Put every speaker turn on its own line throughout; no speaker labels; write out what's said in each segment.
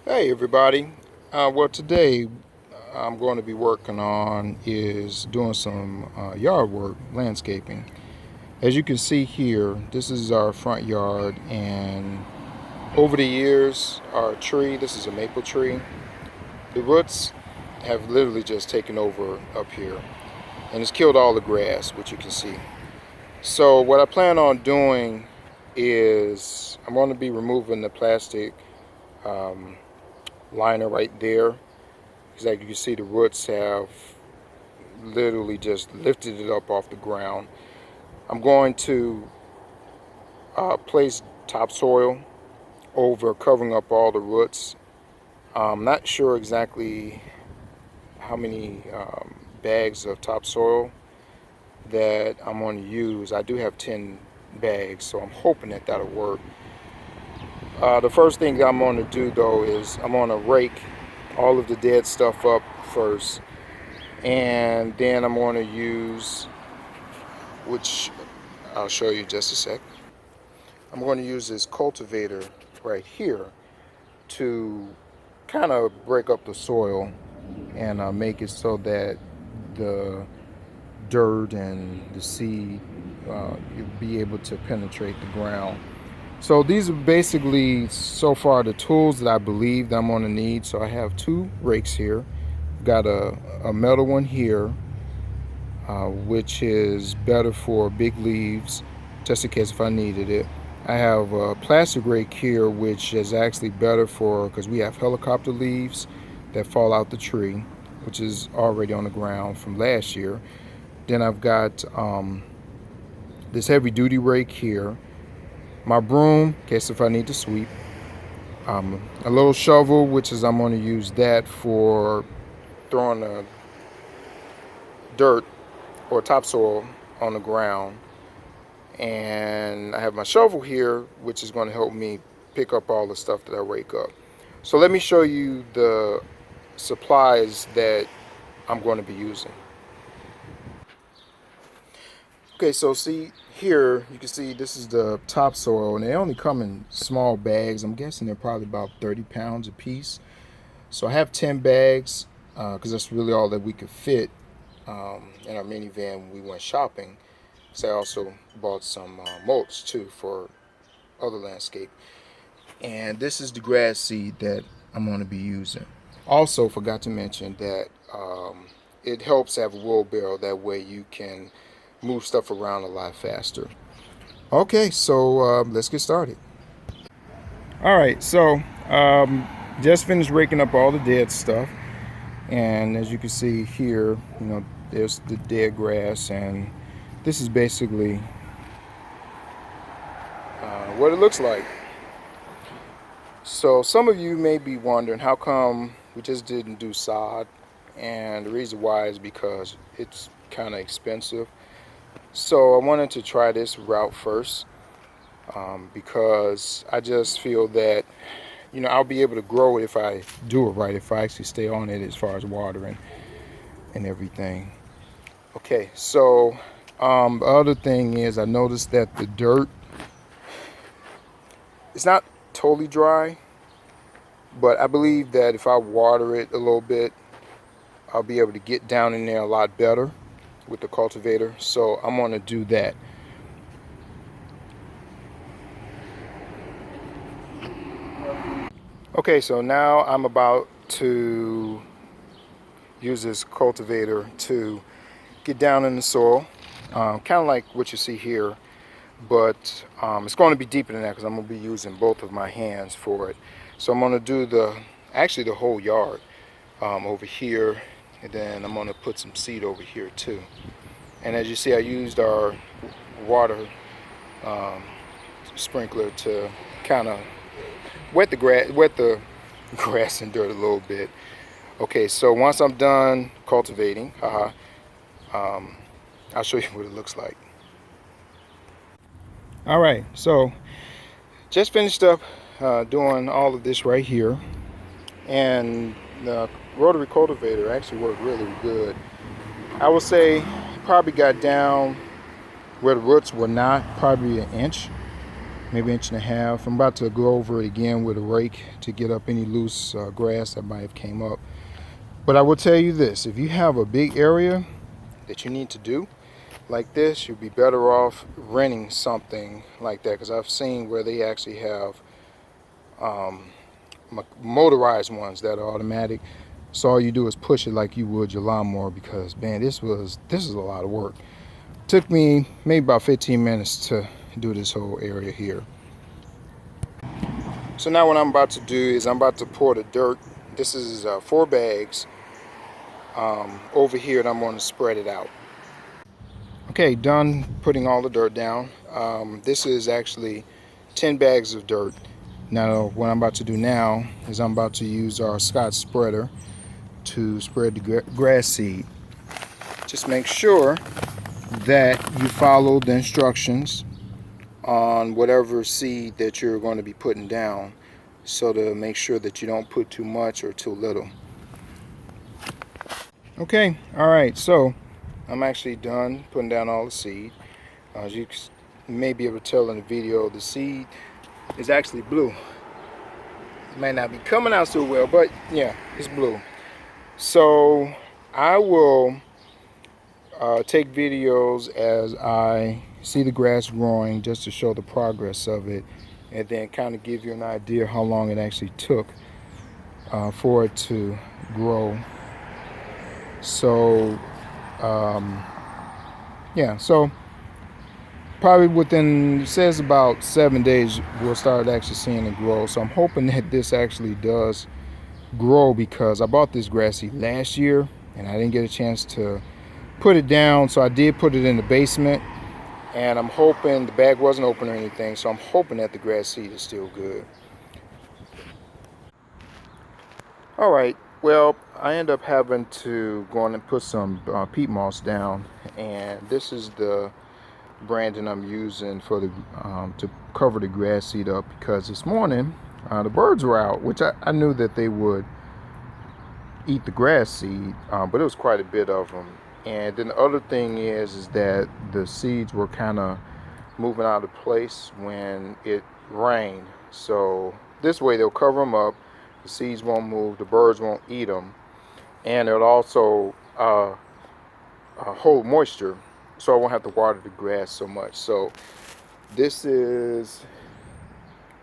Hey everybody. Well, today I'm going to be working on is doing some yard work, landscaping. As you can see here, this is our front yard, and over the years, our tree, this is a maple tree, the roots have literally just taken over up here, and it's killed all the grass, which you can see. So what I plan on doing is I'm going to be removing the plastic um, liner right there. Because like you can see, the roots have literally just lifted it up off the ground. I'm going to place topsoil over, covering up all the roots. I'm not sure exactly how many bags of topsoil that I'm going to use. I do have 10 bags, so I'm hoping that that'll work. The first thing I'm going to do though is I'm going to rake all of the dead stuff up first, and then I'm going to use, which I'll show you just a sec. I'm going to use this cultivator right here to kind of break up the soil and make it so that the dirt and the seed you'll be able to penetrate the ground. So these are basically so far the tools that I believe that I'm going to need. So I have two rakes here. I've got a metal one here, which is better for big leaves, just in case if I needed it. I have a plastic rake here, which is actually better for, because we have helicopter leaves that fall out the tree, which is already on the ground from last year. Then I've got this heavy duty rake here, my broom, in case if I need to sweep, a little shovel, which is I'm going to use that for throwing the dirt or topsoil on the ground. And I have my shovel here, which is going to help me pick up all the stuff that I rake up. So let me show you the supplies that I'm going to be using. Okay, so see here, you can see this is the topsoil, and they only come in small bags. I'm guessing they're probably about 30 pounds a piece. So I have 10 bags because that's really all that we could fit in our minivan when we went shopping. So I also bought some mulch too for other landscape. And this is the grass seed that I'm going to be using. Also forgot to mention that it helps have a wheelbarrow. That way you can move stuff around a lot faster. Okay, so let's get started. All right, so just finished raking up all the dead stuff. And as you can see here, there's the dead grass, and this is basically what it looks like. So some of you may be wondering how come we just didn't do sod, and the reason why is because it's kind of expensive. So I wanted to try this route first because I just feel that I'll be able to grow it if I do it right, if I actually stay on it as far as watering and everything. Okay, so the other thing is I noticed that the dirt, it's not totally dry, but I believe that if I water it a little bit, I'll be able to get down in there a lot better with the cultivator. So I'm going to do that. Okay, so now I'm about to use this cultivator to get down in the soil, kind of like what you see here, but it's going to be deeper than that because I'm going to be using both of my hands for it. So I'm going to do actually the whole yard over here, and then I'm going to put some seed over here too. And as you see, I used our water sprinkler to kind of wet the grass and dirt a little bit. Okay, so once I'm done cultivating, I'll show you what it looks like. All right, so just finished up doing all of this right here, and the rotary cultivator actually worked really good. I would say it probably got down where the roots were not, probably an inch. maybe 1.5 inches. I'm about to go over it again with a rake to get up any loose grass that might have came up. But I will tell you this, if you have a big area that you need to do like this, you'd be better off renting something like that, because I've seen where they actually have motorized ones that are automatic. So all you do is push it like you would your lawnmower, because man, this is a lot of work. Took me maybe about 15 minutes to do this whole area here. So now what I'm about to do is I'm about to pour the dirt. This is 4 bags over here, and I'm going to spread it out. Okay, done putting all the dirt down. This is actually 10 bags of dirt. Now what I'm about to do now is I'm about to use our Scotch spreader to spread the grass seed. Just make sure that you follow the instructions on whatever seed that you're going to be putting down, so to make sure that you don't put too much or too little. Okay, alright, so I'm actually done putting down all the seed. As you may be able to tell in the video, the seed is actually blue. It may not be coming out so well, but yeah, it's blue. So I will take videos as I see the grass growing, just to show the progress of it, and then kind of give you an idea how long it actually took for it to grow. So yeah, so probably within, it says about 7 days, we'll start actually seeing it grow. So I'm hoping that this actually does grow, because I bought this grass seed last year and I didn't get a chance to put it down, so I did put it in the basement, and I'm hoping the bag wasn't open or anything, so I'm hoping that the grass seed is still good. Alright, well, I end up having to go on and put some peat moss down, and this is the branding I'm using for the to cover the grass seed up, because this morning the birds were out, which I knew that they would eat the grass seed, but it was quite a bit of them. And then the other thing is that the seeds were kind of moving out of place when it rained. So this way they'll cover them up, the seeds won't move, the birds won't eat them, and it'll also hold moisture, so I won't have to water the grass so much. So this is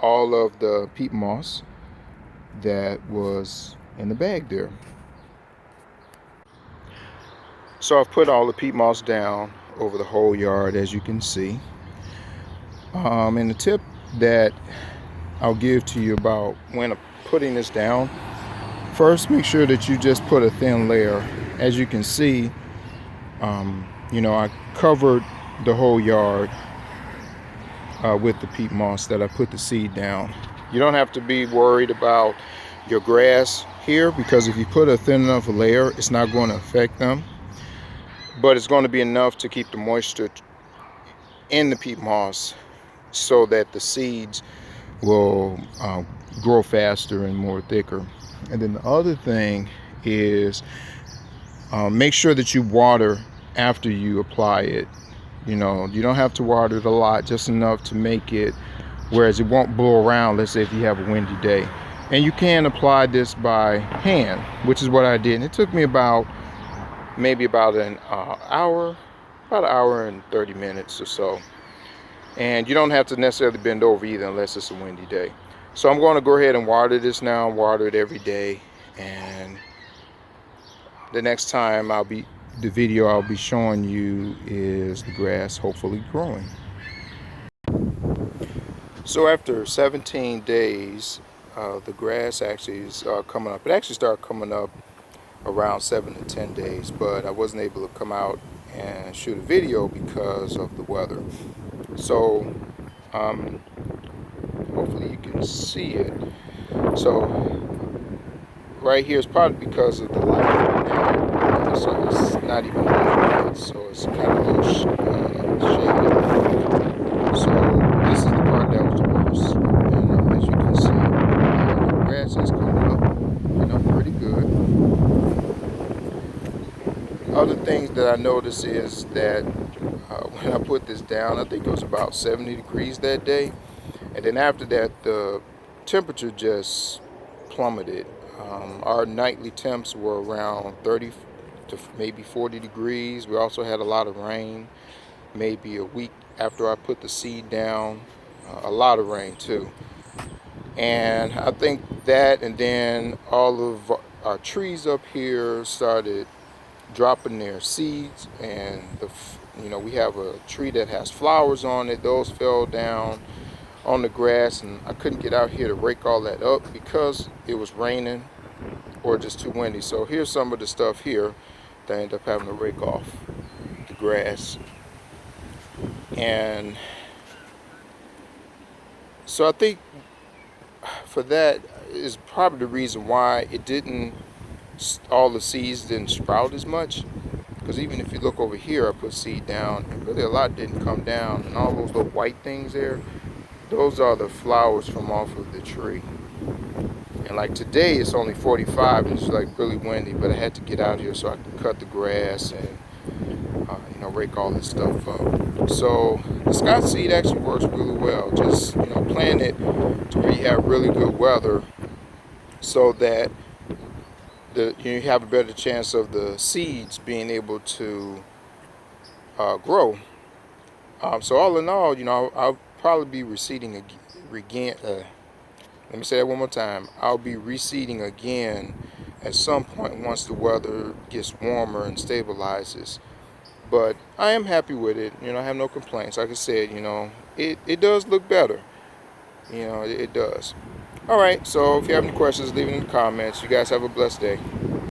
all of the peat moss that was in the bag there. So I've put all the peat moss down over the whole yard, as you can see. And the tip that I'll give to you about when putting this down, first make sure that you just put a thin layer. As you can see, you know, I covered the whole yard with the peat moss that I put the seed down. You don't have to be worried about your grass here, because if you put a thin enough layer, it's not going to affect them, but it's going to be enough to keep the moisture in the peat moss, so that the seeds will grow faster and more thicker. And then the other thing is make sure that you water after you apply it. You know, you don't have to water it a lot, just enough to make it whereas it won't blow around, let's say if you have a windy day. And you can apply this by hand, which is what I did. And it took me maybe about an hour and 30 minutes or so. And you don't have to necessarily bend over either, unless it's a windy day. So I'm going to go ahead and water this now, water it every day. And the next time the video I'll be showing you is the grass hopefully growing. So after 17 days, the grass actually is coming up. It actually started coming up around 7 to 10 days, but I wasn't able to come out and shoot a video because of the weather. So hopefully you can see it. So right here is probably because of the light right now, so it's not even light, so it's kind of a little shaded. So this is the part that was the worst, and as you can see, the grass is coming up, you know, pretty good. Other things that I noticed is that when I put this down, I think it was about 70 degrees that day. And then after that, the temperature just plummeted. Our nightly temps were around 30 to maybe 40 degrees. We also had a lot of rain, maybe a week after I put the seed down, a lot of rain too. And I think that, and then all of our trees up here started dropping their seeds, and we have a tree that has flowers on it. Those fell down on the grass, and I couldn't get out here to rake all that up because it was raining or just too windy. So here's some of the stuff here that I ended up having to rake off the grass. And so I think for that is probably the reason why all the seeds didn't sprout as much. Because even if you look over here, I put seed down, and really a lot didn't come down. And all those little white things there, those are the flowers from off of the tree. And like today, it's only 45, and it's like really windy, but I had to get out here so I could cut the grass and rake all this stuff up. So the Scott seed actually works really well. Just plant it to where you have really good weather, so that you have a better chance of the seeds being able to grow. So all in all, I'll probably be reseeding again. Let me say that one more time. I'll be reseeding again at some point once the weather gets warmer and stabilizes. But I am happy with it. I have no complaints. Like I said, it does look better. It does. All right. So if you have any questions, leave it in the comments. You guys have a blessed day.